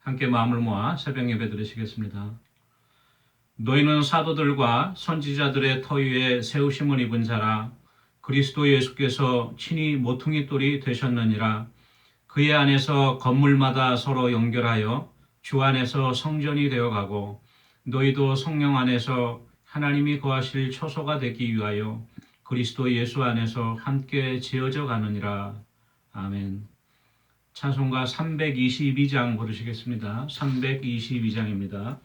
함께 마음을 모아 새벽 예배 드리시겠습니다. 너희는 사도들과 선지자들의 터 위에 세우심을 입은 자라. 그리스도 예수께서 친히 모퉁이 돌이 되셨느니라. 그의 안에서 건물마다 서로 연결하여 주 안에서 성전이 되어가고 너희도 성령 안에서 하나님이 거하실 처소가 되기 위하여 그리스도 예수 안에서 함께 지어져 가느니라. 아멘. 찬송가 322장 부르시겠습니다. 322장입니다.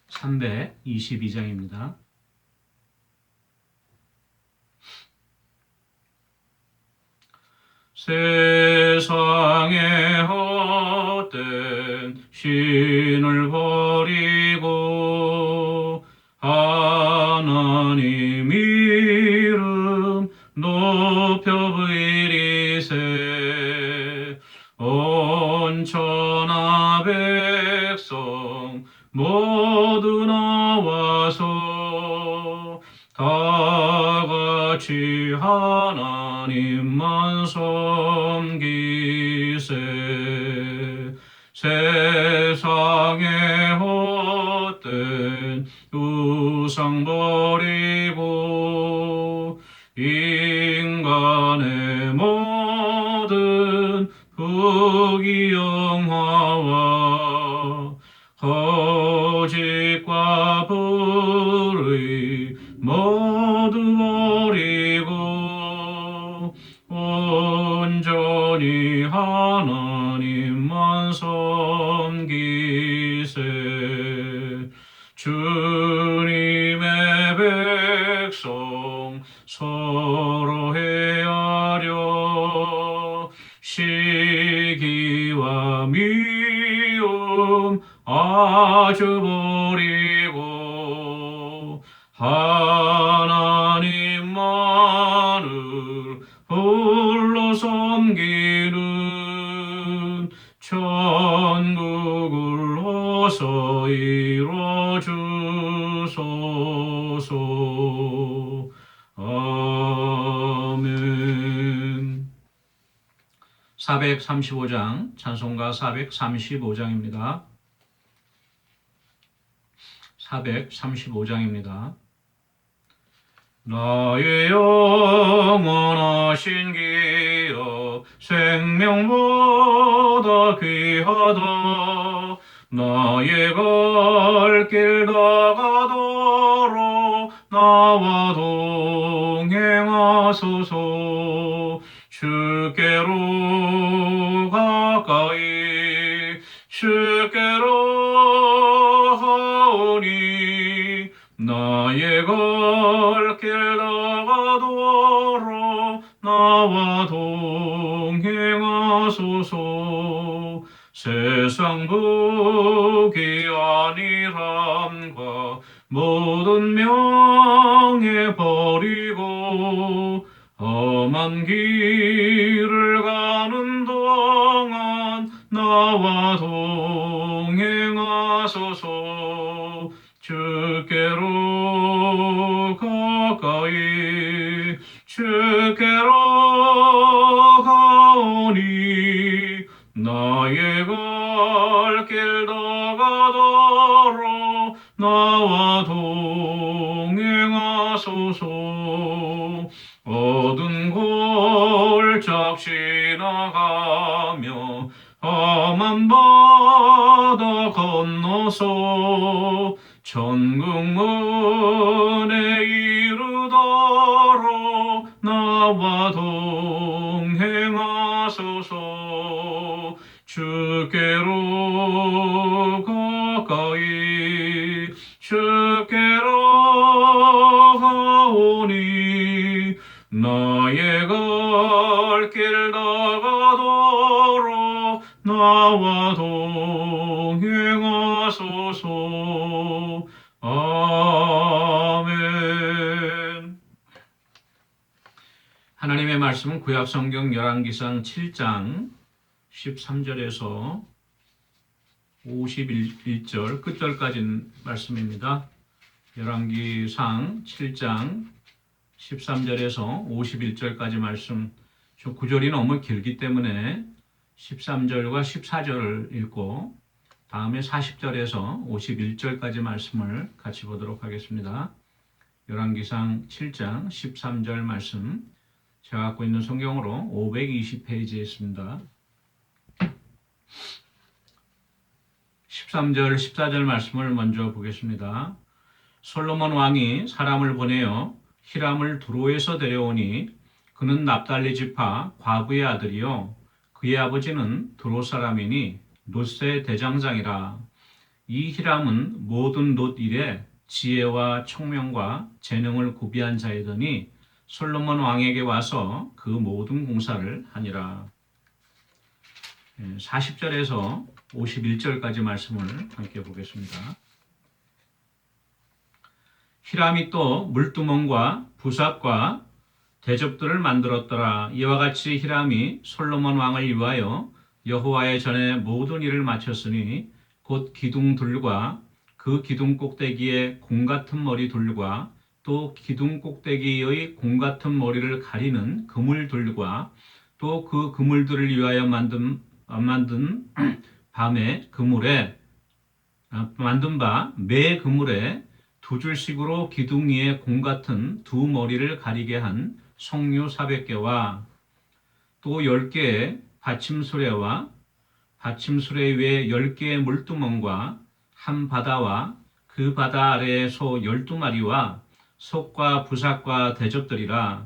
322장입니다. 세상의 헛된 신을 버리고 하나님 이름 높여부리세. 온 천하 백성 모두 나와서 다같이 하나님만 섬기세. 세상의 헛된 우상 버리고 인간의 모든 부귀영화와 거짓과 불의 모두 버리고 온전히 하나님만 섬기세. 주님의 백성 서로 헤아려 시기와 미움 아주 버리고 하나님만을 홀로 섬기는 천국을 어서 이뤄주소서. 아멘. 435장 찬송가 435장입니다. 435장입니다. 나의 영원하신 기여 생명보다 귀하다. 나의 갈 길 다가도록 나와 동행하소서. 주께로 가까이 주께로 하오니 나의 갈 길 다가도록 나와 동행하소서. 세상 부귀 안일함과 모든 명예 버리고 험한 길을 가는 동안 나와 동행하소서. 주께로 가까이 주께로 가오니 나의 갈 길 다가도록 나와 동행하소서. 어두운 골짝 지나가며 험한 바다 건너서 천국 문에 이르도록 나와 동행하소서. 주께로 가까이 주께로 가오니 나의 갈 길 다가도록 나와 동행하소서. 아멘. 하나님의 말씀은 구약성경 열왕기상 7장 13절에서 51절 끝절까지 말씀입니다. 열왕기상 7장 13절에서 51절까지 말씀, 저 구절이 너무 길기 때문에 13절과 14절을 읽고 다음에 40절에서 51절까지 말씀을 같이 보도록 하겠습니다. 열왕기상 7장 13절 말씀, 제가 갖고 있는 성경으로 520페이지에 있습니다. 13절, 14절 말씀을 먼저 보겠습니다. 솔로몬 왕이 사람을 보내어 히람을 두로에서 데려오니 그는 납달리 지파 과부의 아들이요 그의 아버지는 두로 사람이니 롯의 대장장이라. 이 히람은 모든 롯 일에 지혜와 총명과 재능을 구비한 자이더니 솔로몬 왕에게 와서 그 모든 공사를 하니라. 40절에서 51절까지 말씀을 함께 보겠습니다. 히람이 또 물두멍과 부삽과 대접들을 만들었더라. 이와 같이 히람이 솔로몬 왕을 위하여 여호와의 전에 모든 일을 마쳤으니 곧 기둥들과 그 기둥 꼭대기에 공 같은 머리들과 또 기둥 꼭대기의 공 같은 머리를 가리는 그물들과 또 그 그물들을 위하여 만든 밤에 그물에 만든 바 매 그물에 두 줄씩으로 기둥 위에 공 같은 두 머리를 가리게 한 석류 400개와 또 10개의 받침수레와 받침수레 위에 10개의 물두멍과 한 바다와 그 바다 아래에 소 12마리와 속과 부삭과 대접들이라.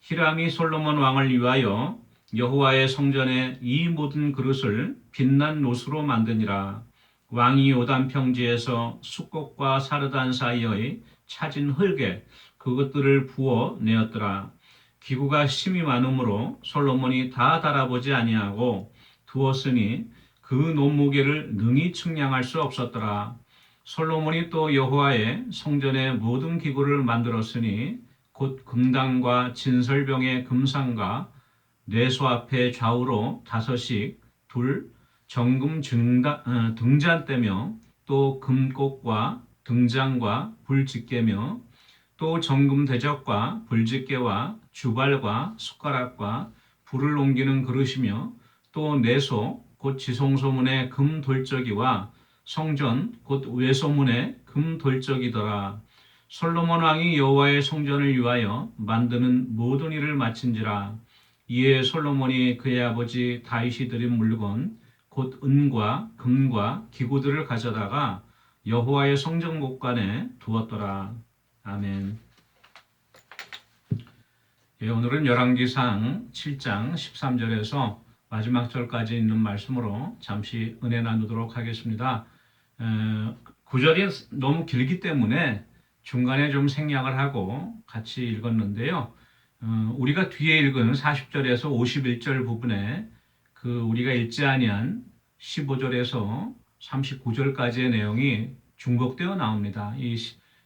히람이 솔로몬 왕을 위하여 여호와의 성전에 이 모든 그릇을 빛난 롯으로 만드니라. 왕이 요단 평지에서 숫곡과 사르단 사이의 차진 흙에 그것들을 부어 내었더라. 기구가 심이 많으므로 솔로몬이 다 달아보지 아니하고 두었으니 그 논무게를 능히 측량할 수 없었더라. 솔로몬이 또 여호와의 성전의 모든 기구를 만들었으니 곧 금당과 진설병의 금상과 내소 앞에 좌우로 5씩 둘 정금 등잔대며 또 금꽃과 등잔과 불집게며 또 정금 대접과 불집게와 주발과 숟가락과 불을 옮기는 그릇이며 또 내소 곧 지성소문의 금 돌적이와 성전 곧 외소문의 금 돌적이더라. 솔로몬 왕이 여호와의 성전을 위하여 만드는 모든 일을 마친지라. 이에 솔로몬이 그의 아버지 다윗이 드린 물건 곧 은과 금과 기구들을 가져다가 여호와의 성전 곳간에 두었더라. 아멘. 오늘은 열왕기상 7장 13절에서 마지막 절까지 있는 말씀으로 잠시 은혜 나누도록 하겠습니다. 구절이 너무 길기 때문에 중간에 좀 생략을 하고 같이 읽었는데요. 우리가 뒤에 읽은 40절에서 51절 부분에 우리가 읽지 아니한 15절에서 39절까지의 내용이 중복되어 나옵니다. 이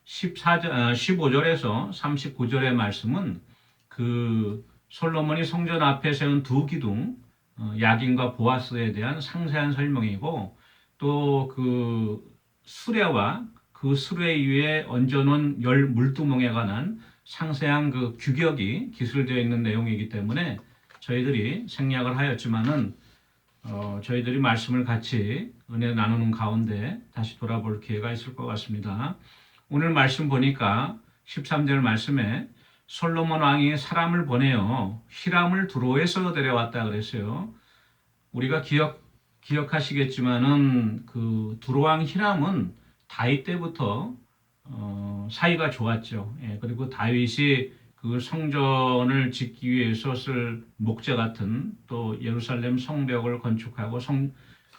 15절에서 39절의 말씀은 솔로몬이 성전 앞에 세운 두 기둥, 야긴과 보아스에 대한 상세한 설명이고, 또 수레와 그 수레 위에 얹어놓은 열 물두멍에 관한 상세한 규격이 기술되어 있는 내용이기 때문에 저희들이 생략을 하였지만은 저희들이 말씀을 같이 은혜 나누는 가운데 다시 돌아볼 기회가 있을 것 같습니다. 오늘 말씀 보니까 13절 말씀에 솔로몬 왕이 사람을 보내어 히람을 두로에서 데려왔다 그랬어요. 우리가 기억하시겠지만은 두로 왕 히람은 다윗 때부터 사이가 좋았죠. 그리고 다윗이 성전을 짓기 위해서 쓸 목재 같은 또 예루살렘 성벽을 건축하고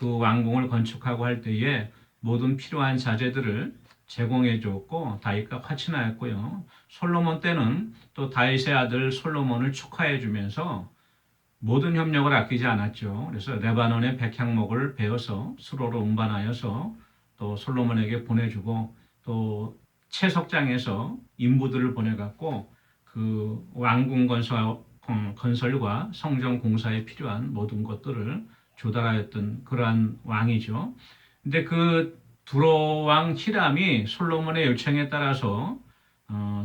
왕궁을 건축하고 할 때에 모든 필요한 자재들을 제공해 줬고 다윗과 화친하였고요. 솔로몬 때는 또 다윗의 아들 솔로몬을 축하해 주면서 모든 협력을 아끼지 않았죠. 그래서 레바논의 백향목을 베어서 수로로 운반하여서 또 솔로몬에게 보내주고 또 채석장에서 인부들을 보내갖고 왕궁 건설과 성전 공사에 필요한 모든 것들을 조달하였던 그러한 왕이죠. 근데 두로 왕 히람이 솔로몬의 요청에 따라서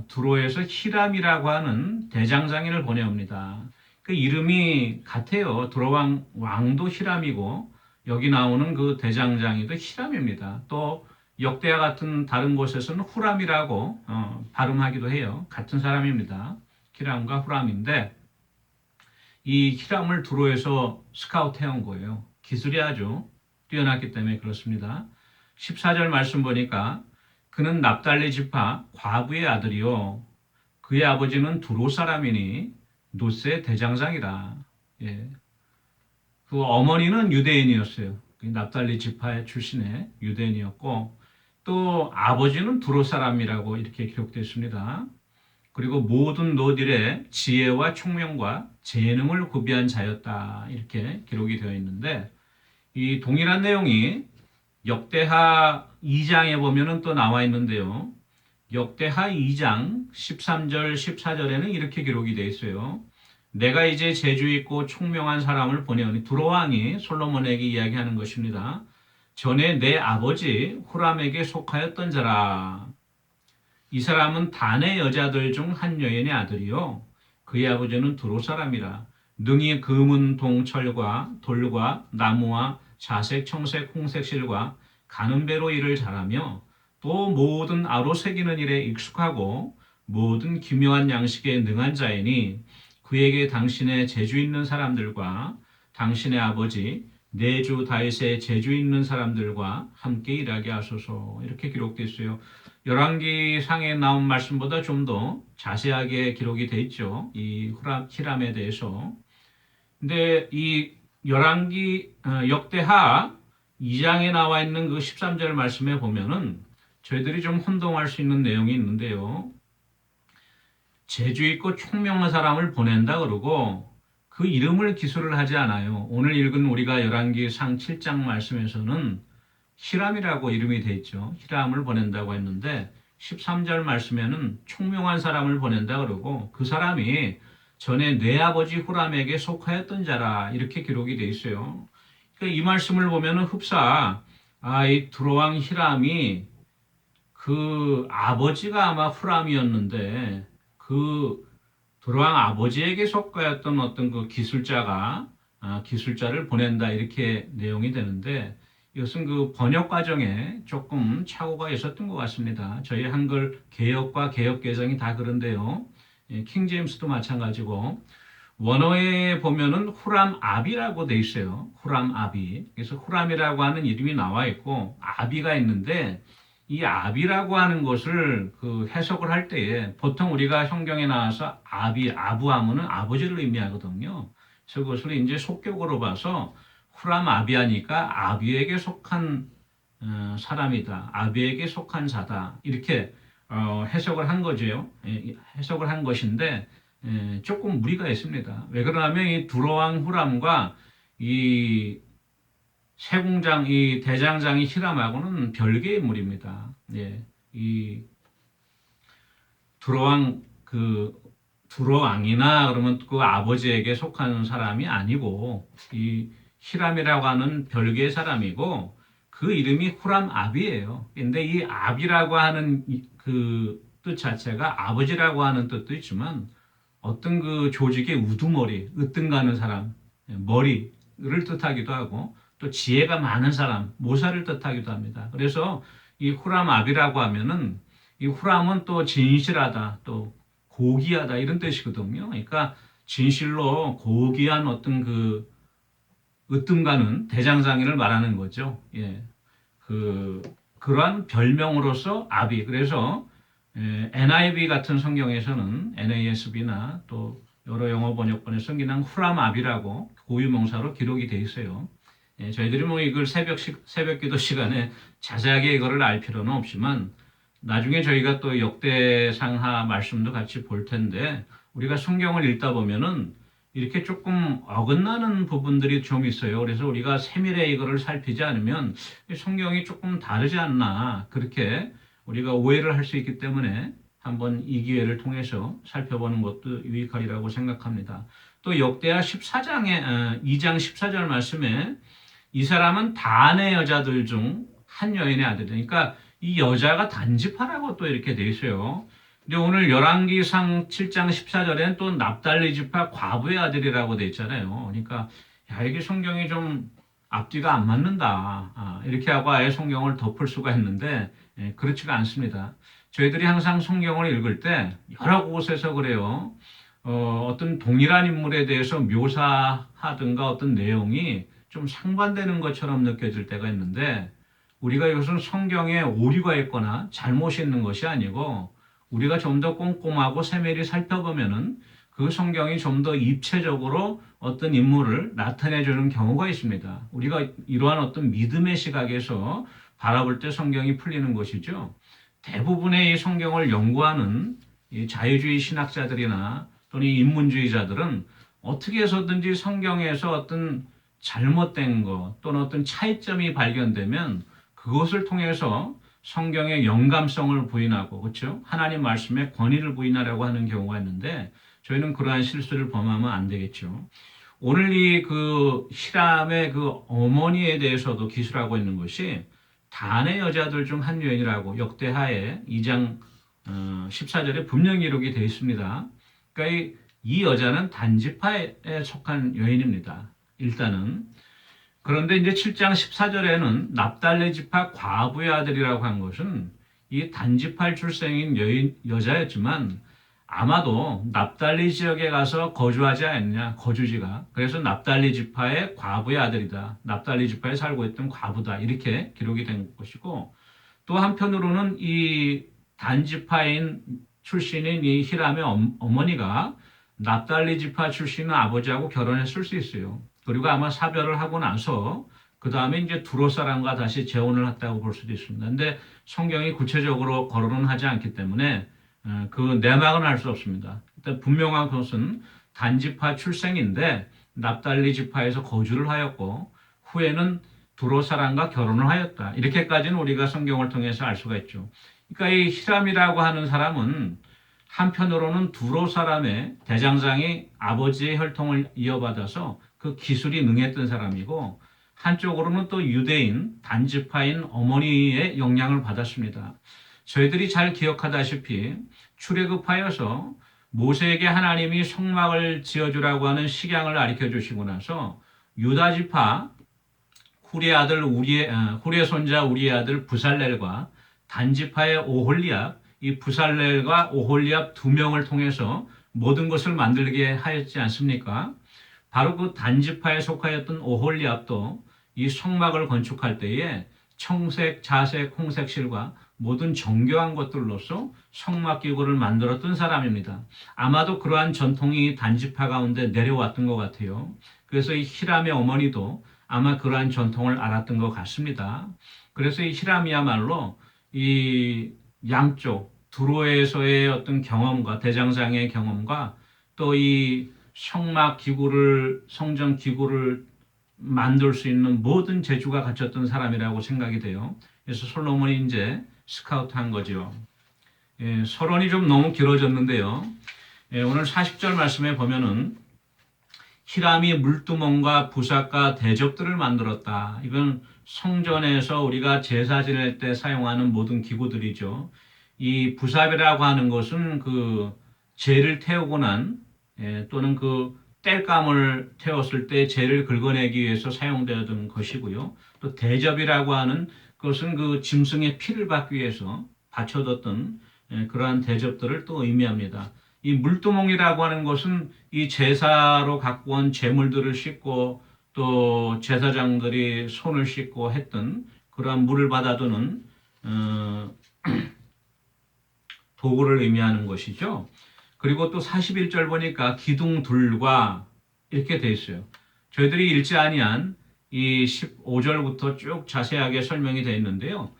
두로에서 히람이라고 하는 대장장이를 보내옵니다. 그 이름이 같아요. 두로왕 왕도 히람이고 여기 나오는 그 대장장이도 히람입니다. 또 역대와 같은 다른 곳에서는 후람이라고 발음하기도 해요. 같은 사람입니다. 히람과 후람인데 이 히람을 두로에서 스카우트 해온 거예요. 기술이 아주 뛰어났기 때문에 그렇습니다. 14절 말씀 보니까 그는 납달리 지파 과부의 아들이요 그의 아버지는 두로 사람이니 노스의 대장장이라. 예. 그 어머니는 유대인이었어요. 납달리 지파 출신의 유대인이었고 또 아버지는 두로 사람이라고 이렇게 기록되어 있습니다. 그리고 모든 노딜의 지혜와 총명과 재능을 구비한 자였다 이렇게 기록이 되어 있는데 이 동일한 내용이 역대하 2장에 보면은 또 나와 있는데요. 역대하 2장 13절 14절에는 이렇게 기록이 되어 있어요. 내가 이제 재주 있고 총명한 사람을 보내오니 두로 왕이 솔로몬에게 이야기하는 것입니다. 전에 내 아버지 후람에게 속하였던 자라. 이 사람은 단의 여자들 중 한 여인의 아들이요. 그의 아버지는 두로 사람이라. 능히 금은 동철과 돌과 나무와 자색, 청색, 홍색 실과 가는 배로 일을 잘하며 또 모든 아로 새기는 일에 익숙하고 모든 기묘한 양식에 능한 자이니 그에게 당신의 재주 있는 사람들과 당신의 아버지 내주 다윗의 재주 있는 사람들과 함께 일하게 하소서 이렇게 기록되어 있어요. 열왕기 상에 나온 말씀보다 좀 더 자세하게 기록이 되어 있죠. 이 히람에 대해서. 근데 이 열왕기 역대하 2장에 나와 있는 그 13절 말씀에 보면은 저희들이 좀 혼동할 수 있는 내용이 있는데요. 재주 있고 총명한 사람을 보낸다 그러고 그 이름을 기술을 하지 않아요. 오늘 읽은 우리가 열왕기 상 7장 말씀에서는 히람이라고 이름이 돼 있죠. 히람을 보낸다고 했는데 13절 말씀에는 총명한 사람을 보낸다 그러고 그 사람이 전에 내 아버지 후람에게 속하였던 자라 이렇게 기록이 돼 있어요. 그러니까 이 말씀을 보면은 흡사 이 두로왕 히람이 그 아버지가 아마 후람이었는데 그 두로왕 아버지에게 속하였던 어떤 그 기술자를 보낸다 이렇게 내용이 되는데 이것은 그 번역 과정에 조금 착오가 있었던 것 같습니다. 저희 한글 개역과 개역 개정이 다 그런데요. 킹 제임스도 마찬가지고 원어에 보면은 후람 아비라고 돼 있어요. 후람 아비. 그래서 후람이라고 하는 이름이 나와 있고 아비가 있는데 이 아비라고 하는 것을 그 해석을 할 때에 보통 우리가 성경에 나와서 아부하면은 아버지를 의미하거든요. 그래서 그것을 이제 속격으로 봐서 후람 아비하니까 아비에게 속한 사람이다. 아비에게 속한 자다. 이렇게 해석을 한 거죠. 해석을 한 것인데 조금 무리가 있습니다. 왜 그러냐면 이 두로왕 후람과 이 세공장, 이 대장장이 히람하고는 별개의 인물입니다. 예, 이 두로왕이나 그러면 그 아버지에게 속하는 사람이 아니고 이 히람이라고 하는 별개의 사람이고 그 이름이 후람 아비예요. 근데 이 아비라고 하는 그 뜻 자체가 아버지라고 하는 뜻도 있지만 어떤 그 조직의 우두머리, 으뜸가는 사람, 머리를 뜻하기도 하고 또 지혜가 많은 사람, 모사를 뜻하기도 합니다. 그래서 이 후람 아비라고 하면은 이 후람은 또 진실하다, 또 고귀하다 이런 뜻이거든요. 그러니까 진실로 고귀한 어떤 그 으뜸가는 대장장이를 말하는 거죠. 예. 그러한 별명으로서 아비. 그래서 NIV 같은 성경에서는 NASB나 또 여러 영어 번역본에서 그냥 후람 아비라고 고유명사로 기록이 돼 있어요. 저희들이 뭐 이걸 새벽 기도 시간에 자세하게 이거를 알 필요는 없지만 나중에 저희가 또 역대상하 말씀도 같이 볼 텐데 우리가 성경을 읽다 보면은 이렇게 조금 어긋나는 부분들이 좀 있어요. 그래서 우리가 세밀히 이거를 살피지 않으면 성경이 조금 다르지 않나 그렇게 우리가 오해를 할 수 있기 때문에 한번 이 기회를 통해서 살펴보는 것도 유익하리라고 생각합니다. 또 역대하 14장에 2장 14절 말씀에 이 사람은 단의 여자들 중 한 여인의 아들이니까 이 여자가 단지파라고 또 이렇게 돼 있어요. 근데 오늘 열왕기상 7장 14절에는 또 납달리 지파 과부의 아들이라고 돼 있잖아요. 그러니까 야, 이게 성경이 좀 앞뒤가 안 맞는다. 이렇게 하고 아예 성경을 덮을 수가 있는데 그렇지가 않습니다. 저희들이 항상 성경을 읽을 때 여러 곳에서 그래요. 어떤 동일한 인물에 대해서 묘사하든가 어떤 내용이 좀 상반되는 것처럼 느껴질 때가 있는데 우리가 이것은 성경에 오류가 있거나 잘못이 있는 것이 아니고 우리가 좀 더 꼼꼼하고 세밀히 살펴보면은 그 성경이 좀 더 입체적으로 어떤 인물을 나타내 주는 경우가 있습니다. 우리가 이러한 어떤 믿음의 시각에서 바라볼 때 성경이 풀리는 것이죠. 대부분의 이 성경을 연구하는 이 자유주의 신학자들이나 또는 인문주의자들은 어떻게 해서든지 성경에서 어떤 잘못된 것 또는 어떤 차이점이 발견되면 그것을 통해서 성경의 영감성을 부인하고 그렇죠? 하나님 말씀에 권위를 부인하려고 하는 경우가 있는데 저희는 그러한 실수를 범하면 안 되겠죠. 오늘 이 그 히람의 그 어머니에 대해서도 기술하고 있는 것이 단의 여자들 중 한 여인이라고 역대하에 2장 14절에 분명히 기록이 되어 있습니다. 그러니까 이 여자는 단지파에 속한 여인입니다. 일단은 그런데 이제 7장 14절에는 납달리 지파 과부의 아들이라고 한 것은 이 단지파 출생인 여자였지만 아마도 납달리 지역에 가서 거주하지 않느냐, 거주지가. 그래서 납달리 지파의 과부의 아들이다. 납달리 지파에 살고 있던 과부다. 이렇게 기록이 된 것이고 또 한편으로는 이 단지파인 출신인 이 히람의 어머니가 납달리 지파 출신의 아버지하고 결혼했을 수 있어요. 그리고 아마 사별을 하고 나서 그 다음에 이제 두로 사람과 다시 재혼을 했다고 볼 수도 있습니다. 근데 성경이 구체적으로 거론은 하지 않기 때문에 그 내막은 알 수 없습니다. 일단 분명한 것은 단지파 출생인데 납달리 지파에서 거주를 하였고 후에는 두로 사람과 결혼을 하였다. 이렇게까지는 우리가 성경을 통해서 알 수가 있죠. 그러니까 이 히람이라고 하는 사람은 한편으로는 두로 사람의 대장장이 아버지의 혈통을 이어받아서 그 기술이 능했던 사람이고 한쪽으로는 또 유대인 단지파인 어머니의 영향을 받았습니다. 저희들이 잘 기억하다시피 출애굽하여서 모세에게 하나님이 성막을 지어주라고 하는 식양을 가르쳐 주시고 나서 유다 지파 후리의 손자 우리의 아들 부살렐과 단지파의 오홀리압, 이 부살렐과 오홀리압 두 명을 통해서 모든 것을 만들게 하였지 않습니까? 바로 그 단지파에 속하였던 오홀리압도 이 성막을 건축할 때에 청색, 자색, 홍색 실과 모든 정교한 것들로서 성막 기구를 만들었던 사람입니다. 아마도 그러한 전통이 단지파 가운데 내려왔던 것 같아요. 그래서 이 히람의 어머니도 아마 그러한 전통을 알았던 것 같습니다. 그래서 이 히람이야말로 이 양쪽 두로에서의 어떤 경험과 대장장의 경험과 또 이 성막 기구를 성전 기구를 만들 수 있는 모든 재주가 갖췄던 사람이라고 생각이 돼요. 그래서 솔로몬이 이제 스카우트한 거죠. 서론이 좀 너무 길어졌는데요. 오늘 40절 말씀에 보면은 히람이 물두멍과 부삭과 대접들을 만들었다. 이건 성전에서 우리가 제사 지낼 때 사용하는 모든 기구들이죠. 이 부삽이라고 하는 것은 그 재를 태우고 난 또는 그 땔감을 태웠을 때 재를 긁어내기 위해서 사용되었던 것이고요. 또 대접이라고 하는 것은 그 짐승의 피를 받기 위해서 받쳐뒀던 그러한 대접들을 또 의미합니다. 이 물두멍이라고 하는 것은 이 제사로 갖고 온 제물들을 씻고 또 제사장들이 손을 씻고 했던 그러한 물을 받아두는 도구를 의미하는 것이죠. 그리고 또 41절 보니까 기둥둘과 이렇게 돼 있어요. 저희들이 읽지 아니한 이 15절부터 쭉 자세하게 설명이 되어 있는데요.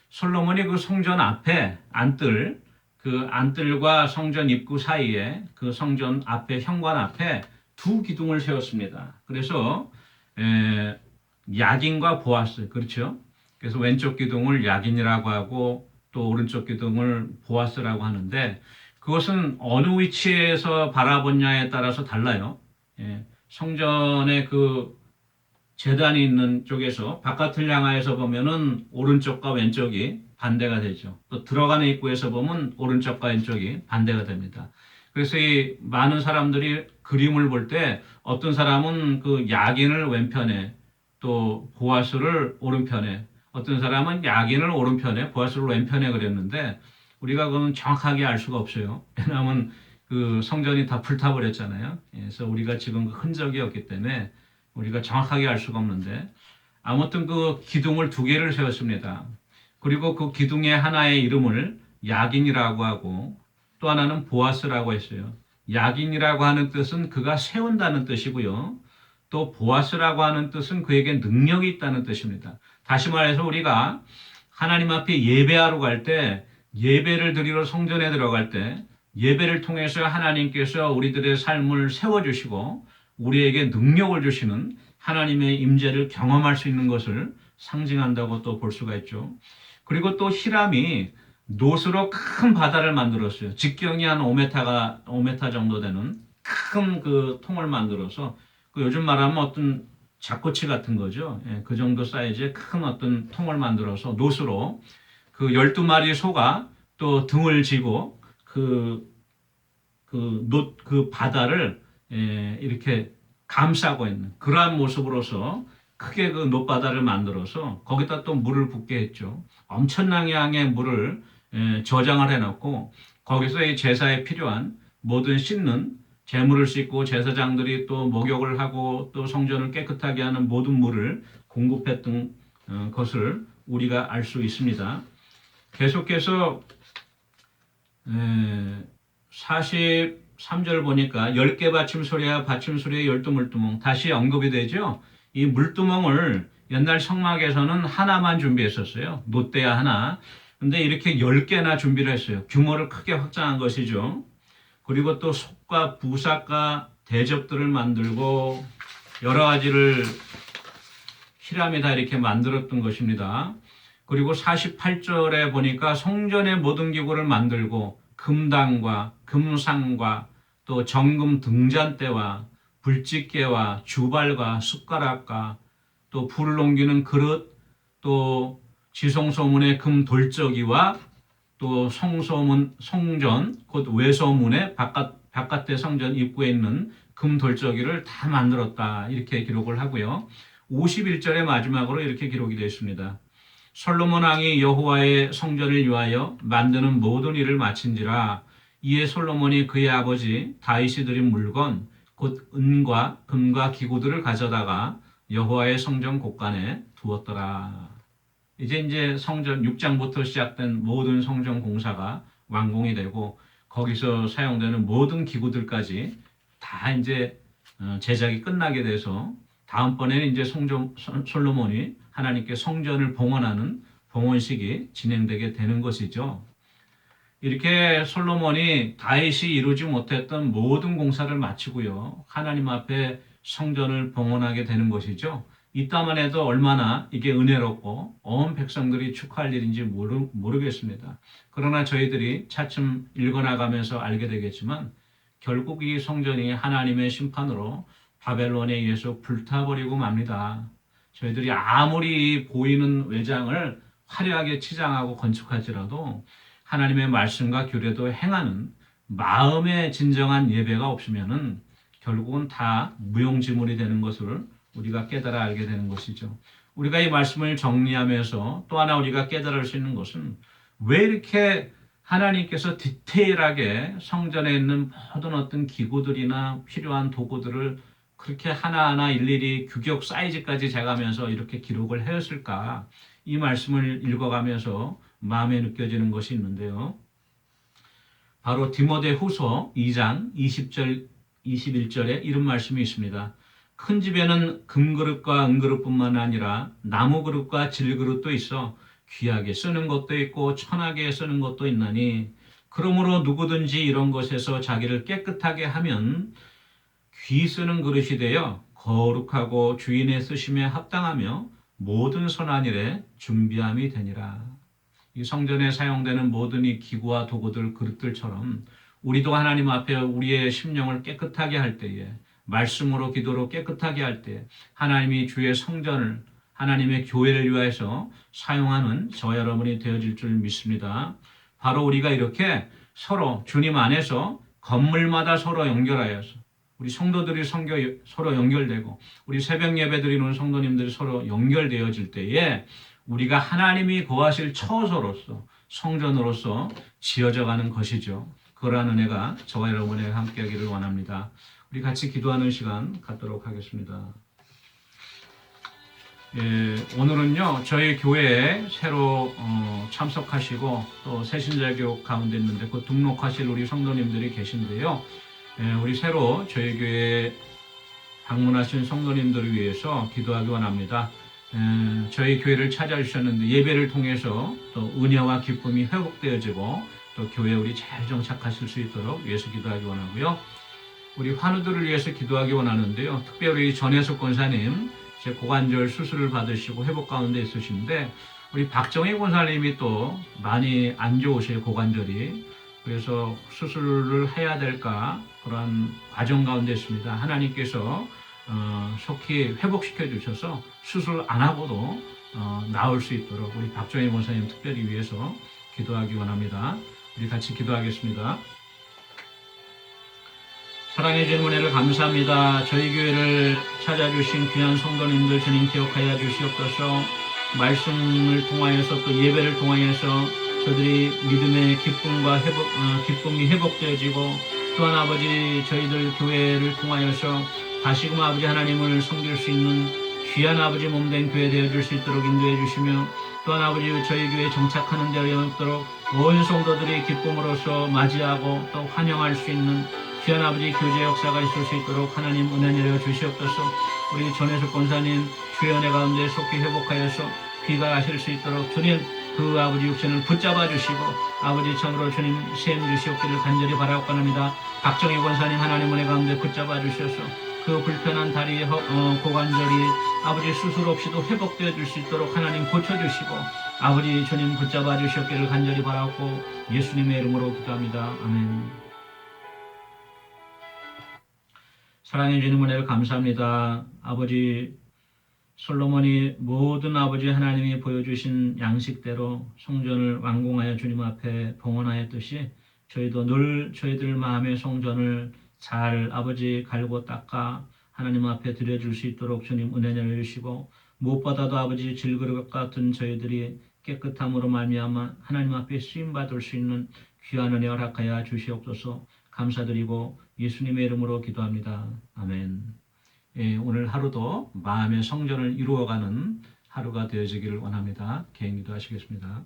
솔로몬이 그 성전 앞에 안뜰, 그 안뜰과 성전 입구 사이에 그 성전 앞에 현관 앞에 두 기둥을 세웠습니다. 그래서 야긴과 보아스, 그렇죠? 그래서 왼쪽 기둥을 야긴이라고 하고 또 오른쪽 기둥을 보아스라고 하는데 그것은 어느 위치에서 바라보냐에 따라서 달라요. 성전의 그 제단이 있는 쪽에서 바깥을 향하여서 보면은 오른쪽과 왼쪽이 반대가 되죠. 또 들어가는 입구에서 보면 오른쪽과 왼쪽이 반대가 됩니다. 그래서 이 많은 사람들이 그림을 볼 때 어떤 사람은 그 야긴을 왼편에 또 보아스를 오른편에 어떤 사람은 야긴을 오른편에 보아스를 왼편에 그렸는데 우리가 그건 정확하게 알 수가 없어요. 왜냐하면 그 성전이 다 불타버렸잖아요. 그래서 우리가 지금 그 흔적이 없기 때문에 우리가 정확하게 알 수가 없는데 아무튼 그 기둥을 두 개를 세웠습니다. 그리고 그 기둥의 하나의 이름을 야긴이라고 하고 또 하나는 보아스라고 했어요. 야긴이라고 하는 뜻은 그가 세운다는 뜻이고요. 또 보아스라고 하는 뜻은 그에게 능력이 있다는 뜻입니다. 다시 말해서 우리가 하나님 앞에 예배하러 갈 때 예배를 드리러 성전에 들어갈 때 예배를 통해서 하나님께서 우리들의 삶을 세워주시고 우리에게 능력을 주시는 하나님의 임재를 경험할 수 있는 것을 상징한다고 또 볼 수가 있죠. 그리고 또 히람이 노스로 큰 바다를 만들었어요. 직경이 한 5m 정도 되는 큰 그 통을 만들어서 그 요즘 말하면 어떤 잡꼬치 같은 거죠. 예, 그 정도 사이즈의 큰 어떤 통을 만들어서 노스로 그 12마리 소가 또 등을 지고 그 바다를 이렇게 감싸고 있는 그러한 모습으로서 크게 그 놋바다를 만들어서 거기다 또 물을 붓게 했죠. 엄청난 양의 물을 저장을 해놓고 거기서 이 제사에 필요한 모든 씻는 제물을 씻고 제사장들이 또 목욕을 하고 또 성전을 깨끗하게 하는 모든 물을 공급했던 것을 우리가 알 수 있습니다. 계속해서 43절 보니까 10개 받침소리와 받침소리의 12물두멍 다시 언급이 되죠. 이 물두멍을 옛날 성막에서는 하나만 준비했었어요. 놋대야 하나. 근데 이렇게 10개나 준비를 했어요. 규모를 크게 확장한 것이죠. 그리고 또 솥과 부삭과 대접들을 만들고 여러 가지를 히람이 다 이렇게 만들었던 것입니다. 그리고 48절에 보니까 성전의 모든 기구를 만들고 금당과 금상과 또 정금 등잔대와 불집게와 주발과 숟가락과 또 불을 옮기는 그릇 또 지성소문의 금 돌저기와 또 성전 곧 외소문의 바깥의 성전 입구에 있는 금 돌저기를 다 만들었다 이렇게 기록을 하고요. 51절의 마지막으로 이렇게 기록이 되어 있습니다. 솔로몬 왕이 여호와의 성전을 위하여 만드는 모든 일을 마친지라 이에 솔로몬이 그의 아버지 다윗이 드린 물건 곧 은과 금과 기구들을 가져다가 여호와의 성전 곳간에 두었더라. 이제 성전 6장부터 시작된 모든 성전 공사가 완공이 되고 거기서 사용되는 모든 기구들까지 다 이제 제작이 끝나게 돼서 다음번에는 이제 솔로몬이 하나님께 성전을 봉헌하는 봉헌식이 진행되게 되는 것이죠. 이렇게 솔로몬이 다윗이 이루지 못했던 모든 공사를 마치고요. 하나님 앞에 성전을 봉헌하게 되는 것이죠. 이따만 해도 얼마나 이게 은혜롭고 온 백성들이 축하할 일인지 모르겠습니다. 그러나 저희들이 차츰 읽어나가면서 알게 되겠지만 결국 이 성전이 하나님의 심판으로 바벨론에 의해서 불타버리고 맙니다. 저희들이 아무리 보이는 외장을 화려하게 치장하고 건축할지라도 하나님의 말씀과 규례도 행하는 마음의 진정한 예배가 없으면은 결국은 다 무용지물이 되는 것을 우리가 깨달아 알게 되는 것이죠. 우리가 이 말씀을 정리하면서 또 하나 우리가 깨달을 수 있는 것은 왜 이렇게 하나님께서 디테일하게 성전에 있는 모든 어떤 기구들이나 필요한 도구들을 그렇게 하나하나 일일이 규격 사이즈까지 재가면서 이렇게 기록을 해왔을까? 이 말씀을 읽어가면서 마음에 느껴지는 것이 있는데요. 바로 디모데후서 2장 20절 21절에 이런 말씀이 있습니다. 큰 집에는 금그릇과 은그릇뿐만 아니라 나무그릇과 질그릇도 있어 귀하게 쓰는 것도 있고 천하게 쓰는 것도 있나니 그러므로 누구든지 이런 것에서 자기를 깨끗하게 하면 귀 쓰는 그릇이 되어 거룩하고 주인의 쓰심에 합당하며 모든 선한 일에 준비함이 되니라. 이 성전에 사용되는 모든 이 기구와 도구들, 그릇들처럼 우리도 하나님 앞에 우리의 심령을 깨끗하게 할 때에 말씀으로 기도로 깨끗하게 할 때 하나님이 주의 성전을 하나님의 교회를 위하여서 사용하는 저와 여러분이 되어질 줄 믿습니다. 바로 우리가 이렇게 서로 주님 안에서 건물마다 서로 연결하여서 우리 성도들이 서로 연결되고 우리 새벽 예배 드리는 성도님들이 서로 연결되어질 때에 우리가 하나님이 거하실 처소로서 성전으로서 지어져 가는 것이죠. 그러한 은혜가 저와 여러분에게 함께하기를 원합니다. 우리 같이 기도하는 시간 갖도록 하겠습니다. 오늘은요 저희 교회에 새로 참석하시고 또 새신자교육 가운데 있는데 그 등록하실 우리 성도님들이 계신데요. 우리 새로 저희 교회에 방문하신 성도님들을 위해서 기도하기 원합니다. 저희 교회를 찾아주셨는데 예배를 통해서 또 은혜와 기쁨이 회복되어지고 또 교회에 우리 잘 정착하실 수 있도록 위해서 기도하기 원하고요. 우리 환우들을 위해서 기도하기 원하는데요. 특별히 전혜숙 권사님 제 고관절 수술을 받으시고 회복 가운데 있으신데 우리 박정희 권사님이 또 많이 안 좋으세요. 고관절이. 그래서 수술을 해야 될까 그런 과정 가운데 있습니다. 하나님께서 속히 회복시켜 주셔서 수술 안 하고도 나을 수 있도록 우리 박정희 권사님 특별히 위해서 기도하기 원합니다. 우리 같이 기도하겠습니다. 사랑해 주신 은혜를 감사합니다. 저희 교회를 찾아주신 귀한 성도님들 주님 기억하여 주시옵소서. 말씀을 통하여서 또 예배를 통하여서 저들이 믿음의 기쁨과 기쁨이 회복되어지고 또한 아버지 저희들 교회를 통하여서 다시금 아버지 하나님을 섬길 수 있는 귀한 아버지 몸된 교회 되어줄 수 있도록 인도해 주시며 또한 아버지 저희 교회에 정착하는 데 어렵도록 온 성도들이 기쁨으로써 맞이하고 또 환영할 수 있는 귀한 아버지 교제 역사가 있을 수 있도록 하나님 은혜 내려 주시옵소서. 우리 전혜숙 권사님 주의 은혜 가운데 속히 회복하여서 귀가하실 수 있도록 주님 그 아버지 육신을 붙잡아 주시고 아버지 참으로 주님 시험 주시옵기를 간절히 바라옵고합니다. 박정희 권사님 하나님 은혜 가운데 붙잡아 주셔서 그 불편한 다리의 고관절이 아버지 수술 없이도 회복되어 줄 수 있도록 하나님 고쳐주시고 아버지 주님 붙잡아 주시옵기를 간절히 바라옵고 예수님의 이름으로 기도합니다. 아멘. 사랑해 주님 은혜를 감사합니다. 아버지 솔로몬이 모든 아버지 하나님이 보여주신 양식대로 성전을 완공하여 주님 앞에 봉헌하였듯이 저희도 늘 저희들 마음의 성전을 잘 아버지 갈고 닦아 하나님 앞에 드려줄 수 있도록 주님 은혜 내려주시고 무엇보다도 아버지 질그릇 같은 저희들이 깨끗함으로 말미암아 하나님 앞에 쓰임받을 수 있는 귀한 은혜 허락하여 주시옵소서. 감사드리고 예수님의 이름으로 기도합니다. 아멘. 오늘 하루도 마음의 성전을 이루어가는 하루가 되어지기를 원합니다. 개인 기도하시겠습니다.